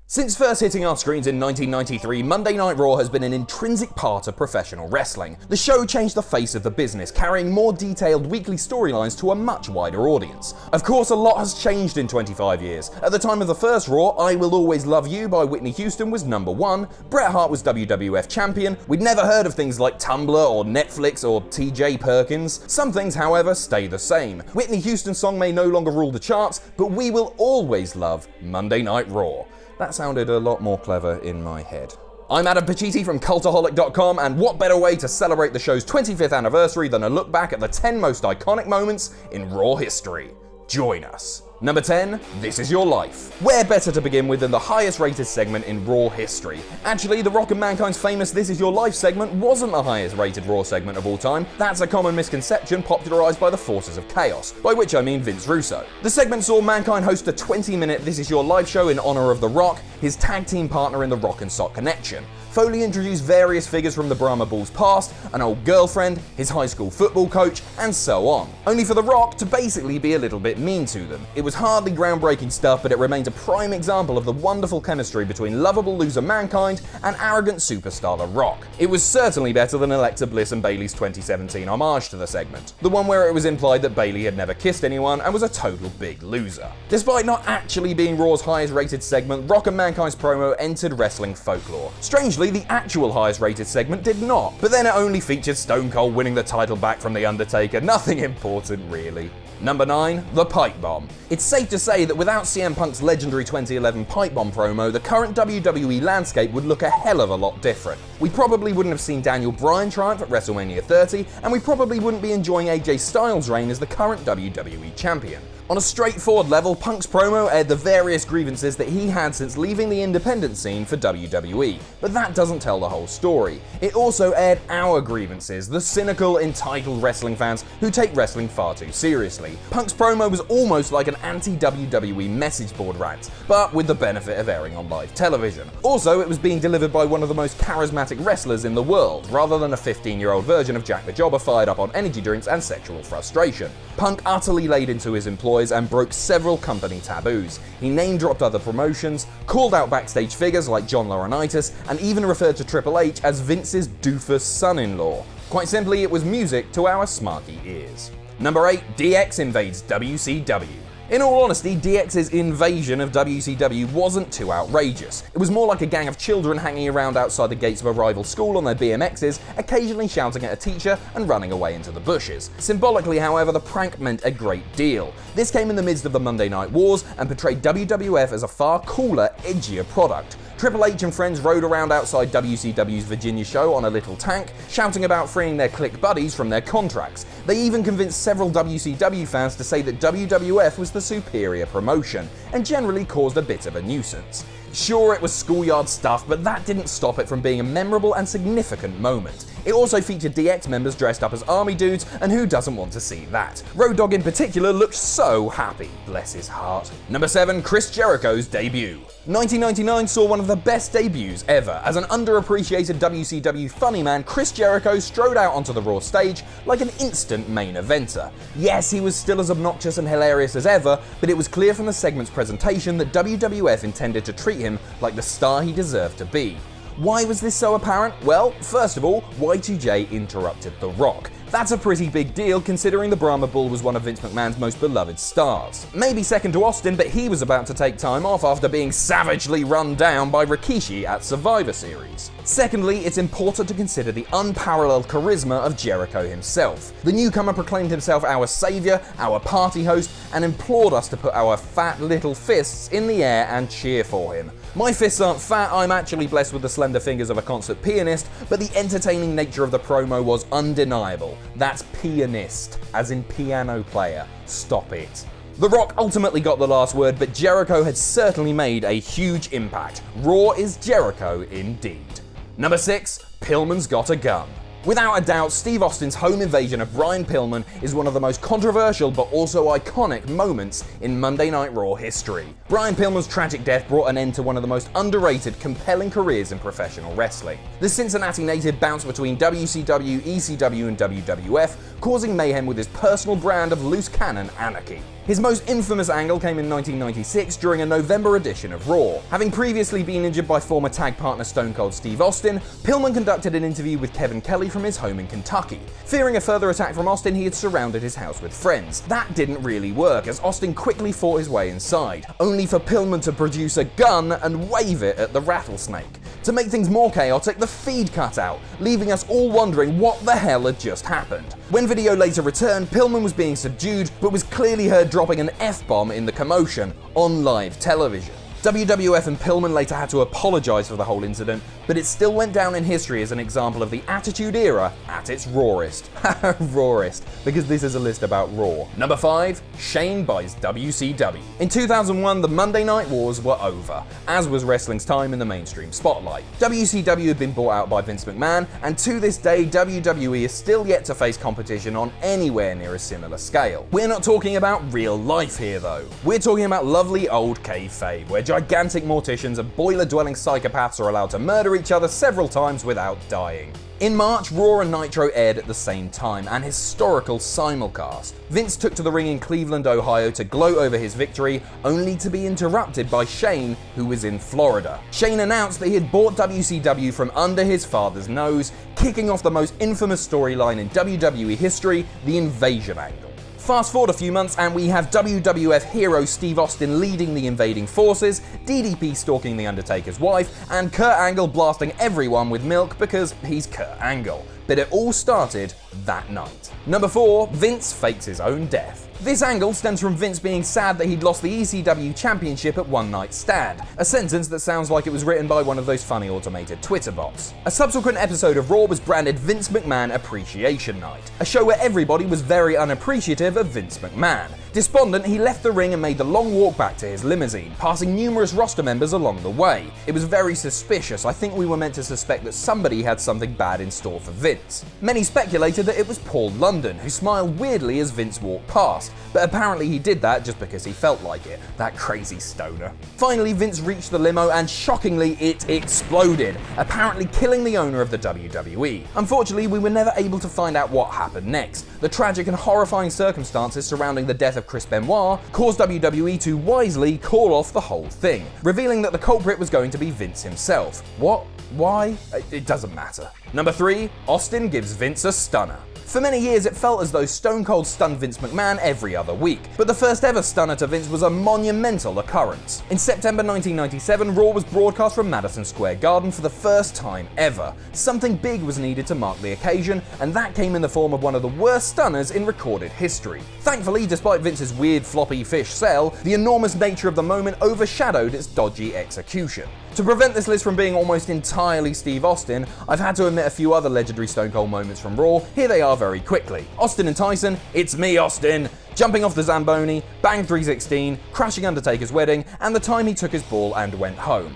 Since first hitting our screens in 1993, Monday Night Raw has been an intrinsic part of professional wrestling. The show changed the face of the business, carrying more detailed weekly storylines to a much wider audience. Of course, a lot has changed in 25 years. At the time of the first Raw, I Will Always Love You by Whitney Houston was number 1, Bret Hart was WWF champion, we'd never heard of things like Tumblr or Netflix or TJ Perkins. Some things, however, stay the same. Whitney Houston's song may no longer rule the charts, but we will always love Monday Night Raw. That sounded a lot more clever in my head. I'm Adam Pacitti from Cultaholic.com, and what better way to celebrate the show's 25th anniversary than a look back at the 10 most iconic moments in Raw history. Join us. Number 10, This Is Your Life. Where better to begin with than the highest rated segment in Raw history? Actually, The Rock and Mankind's famous This Is Your Life segment wasn't the highest rated Raw segment of all time. That's a common misconception popularized by the forces of chaos, by which I mean Vince Russo. The segment saw Mankind host a 20-minute This Is Your Life show in honor of The Rock, his tag team partner in the Rock and Sock connection. Foley introduced various figures from the Brahma Bull's past, an old girlfriend, his high school football coach, and so on. Only for The Rock to basically be a little bit mean to them. It was hardly groundbreaking stuff, but it remains a prime example of the wonderful chemistry between lovable loser Mankind and arrogant superstar The Rock. It was certainly better than Alexa Bliss and Bayley's 2017 homage to the segment, the one where it was implied that Bayley had never kissed anyone and was a total big loser. Despite not actually being Raw's highest rated segment, Rock and Mankind's promo entered wrestling folklore. Strangely, the actual highest rated segment did not, but then it only featured Stone Cold winning the title back from The Undertaker, nothing important really. Number 9, The Pipe Bomb. It's safe to say that without CM Punk's legendary 2011 Pipe Bomb promo, the current WWE landscape would look a hell of a lot different. We probably wouldn't have seen Daniel Bryan triumph at WrestleMania 30, and we probably wouldn't be enjoying AJ Styles' reign as the current WWE champion. On a straightforward level, Punk's promo aired the various grievances that he had since leaving the independent scene for WWE, but that doesn't tell the whole story. It also aired our grievances, the cynical, entitled wrestling fans who take wrestling far too seriously. Punk's promo was almost like an anti-WWE message board rant, but with the benefit of airing on live television. Also, it was being delivered by one of the most charismatic wrestlers in the world, rather than a 15-year-old version of Jack the Jobber fired up on energy drinks and sexual frustration. Punk utterly laid into his employees and broke several company taboos. He name-dropped other promotions, called out backstage figures like John Laurinaitis, and even referred to Triple H as Vince's doofus son-in-law. Quite simply, it was music to our smarky ears. Number 8, DX invades WCW. In all honesty, DX's invasion of WCW wasn't too outrageous. It was more like a gang of children hanging around outside the gates of a rival school on their BMXs, occasionally shouting at a teacher and running away into the bushes. Symbolically, however, the prank meant a great deal. This came in the midst of the Monday Night Wars and portrayed WWF as a far cooler, edgier product. Triple H and friends rode around outside WCW's Virginia show on a little tank, shouting about freeing their clique buddies from their contracts. They even convinced several WCW fans to say that WWF was the superior promotion, and generally caused a bit of a nuisance. Sure, it was schoolyard stuff, but that didn't stop it from being a memorable and significant moment. It also featured DX members dressed up as army dudes, and who doesn't want to see that? Road Dogg in particular looked so happy, bless his heart. Number 7, Chris Jericho's debut. 1999 saw one of the best debuts ever. As an underappreciated WCW funny man, Chris Jericho strode out onto the Raw stage like an instant main eventer. Yes, he was still as obnoxious and hilarious as ever, but it was clear from the segment's presentation that WWF intended to treat him like the star he deserved to be. Why was this so apparent? Well, first of all, Y2J interrupted The Rock. That's a pretty big deal considering the Brahma Bull was one of Vince McMahon's most beloved stars. Maybe second to Austin, but he was about to take time off after being savagely run down by Rikishi at Survivor Series. Secondly, it's important to consider the unparalleled charisma of Jericho himself. The newcomer proclaimed himself our savior, our party host, and implored us to put our fat little fists in the air and cheer for him. My fists aren't fat, I'm actually blessed with the slender fingers of a concert pianist, but the entertaining nature of the promo was undeniable. That's pianist, as in piano player. Stop it. The Rock ultimately got the last word, but Jericho had certainly made a huge impact. Raw is Jericho indeed. Number 6, Pillman's Got a Gun. Without a doubt, Steve Austin's home invasion of Brian Pillman is one of the most controversial but also iconic moments in Monday Night Raw history. Brian Pillman's tragic death brought an end to one of the most underrated, compelling careers in professional wrestling. The Cincinnati native bounced between WCW, ECW, and WWF, causing mayhem with his personal brand of loose cannon anarchy. His most infamous angle came in 1996 during a November edition of Raw. Having previously been injured by former tag partner Stone Cold Steve Austin, Pillman conducted an interview with Kevin Kelly from his home in Kentucky. Fearing a further attack from Austin, he had surrounded his house with friends. That didn't really work, as Austin quickly fought his way inside, only for Pillman to produce a gun and wave it at the rattlesnake. To make things more chaotic, the feed cut out, leaving us all wondering what the hell had just happened. When video later returned, Pillman was being subdued, but was clearly heard dropping an F-bomb in the commotion on live television. WWF and Pillman later had to apologize for the whole incident, but it still went down in history as an example of the Attitude Era at its rawest. Rawest, because this is a list about Raw. Number 5, Shane buys WCW. In 2001, the Monday Night Wars were over, as was wrestling's time in the mainstream spotlight. WCW had been bought out by Vince McMahon, and to this day, WWE is still yet to face competition on anywhere near a similar scale. We're not talking about real life here, though. We're talking about lovely old kayfabe, where gigantic morticians and boiler-dwelling psychopaths are allowed to murder each other several times without dying. In March, Raw and Nitro aired at the same time, an historical simulcast. Vince took to the ring in Cleveland, Ohio to gloat over his victory, only to be interrupted by Shane, who was in Florida. Shane announced that he had bought WCW from under his father's nose, kicking off the most infamous storyline in WWE history, the Invasion angle. Fast forward a few months and we have WWF hero Steve Austin leading the invading forces, DDP stalking The Undertaker's wife, and Kurt Angle blasting everyone with milk because he's Kurt Angle. But it all started that night. Number 4, Vince fakes his own death. This angle stems from Vince being sad that he'd lost the ECW championship at One Night Stand, a sentence that sounds like it was written by one of those funny automated Twitter bots. A subsequent episode of Raw was branded Vince McMahon Appreciation Night, a show where everybody was very unappreciative of Vince McMahon. Despondent, he left the ring and made the long walk back to his limousine, passing numerous roster members along the way. It was very suspicious. I think we were meant to suspect that somebody had something bad in store for Vince. Many speculated that it was Paul London, who smiled weirdly as Vince walked past, but apparently he did that just because he felt like it, that crazy stoner. Finally, Vince reached the limo and shockingly, it exploded, apparently killing the owner of the WWE. Unfortunately, we were never able to find out what happened next. The tragic and horrifying circumstances surrounding the death of Chris Benoit caused WWE to wisely call off the whole thing, revealing that the culprit was going to be Vince himself. What? Why? It doesn't matter. Number 3, Austin gives Vince a stunner. For many years, it felt as though Stone Cold stunned Vince McMahon every other week, but the first ever stunner to Vince was a monumental occurrence. In September 1997, Raw was broadcast from Madison Square Garden for the first time ever. Something big was needed to mark the occasion, and that came in the form of one of the worst stunners in recorded history. Thankfully, despite Vince's weird floppy fish sell, the enormous nature of the moment overshadowed its dodgy execution. To prevent this list from being almost entirely Steve Austin, I've had to omit a few other legendary Stone Cold moments from Raw. Here they are very quickly. Austin and Tyson, it's me Austin, jumping off the Zamboni, Bang 316, crashing Undertaker's wedding, and the time he took his ball and went home.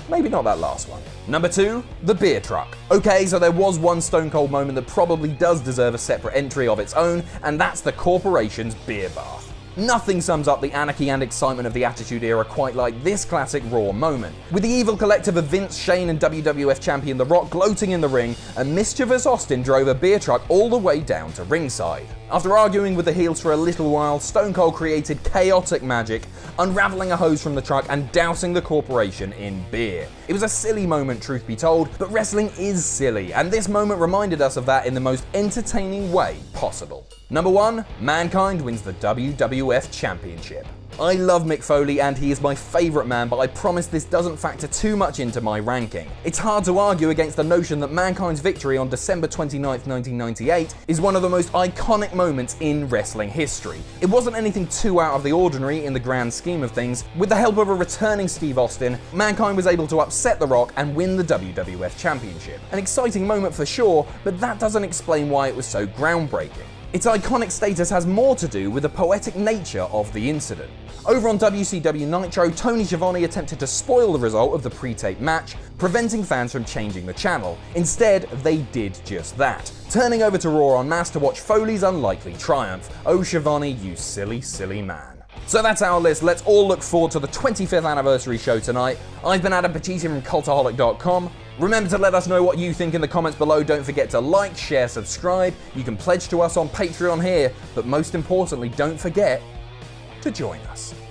Maybe not that last one. Number 2, the beer truck. Okay, so there was one Stone Cold moment that probably does deserve a separate entry of its own, and that's the corporation's beer bath. Nothing sums up the anarchy and excitement of the Attitude Era quite like this classic Raw moment. With the evil collective of Vince, Shane, and WWF champion The Rock gloating in the ring, a mischievous Austin drove a beer truck all the way down to ringside. After arguing with the heels for a little while, Stone Cold created chaotic magic, unraveling a hose from the truck and dousing the corporation in beer. It was a silly moment, truth be told, but wrestling is silly, and this moment reminded us of that in the most entertaining way possible. Number 1, Mankind wins the WWF Championship. I love Mick Foley and he is my favourite man, but I promise this doesn't factor too much into my ranking. It's hard to argue against the notion that Mankind's victory on December 29, 1998 is one of the most iconic moments in wrestling history. It wasn't anything too out of the ordinary in the grand scheme of things. With the help of a returning Steve Austin, Mankind was able to upset The Rock and win the WWF Championship. An exciting moment for sure, but that doesn't explain why it was so groundbreaking. Its iconic status has more to do with the poetic nature of the incident. Over on WCW Nitro, Tony Schiavone attempted to spoil the result of the pre-tape match, preventing fans from changing the channel. Instead, they did just that, turning over to Raw en masse to watch Foley's unlikely triumph. Oh Schiavone, you silly, silly man. So that's our list. Let's all look forward to the 25th anniversary show tonight. I've been Adam Pacitti from Cultaholic.com. Remember to let us know what you think in the comments below. Don't forget to like, share, subscribe. You can pledge to us on Patreon here, but most importantly, don't forget, to join us.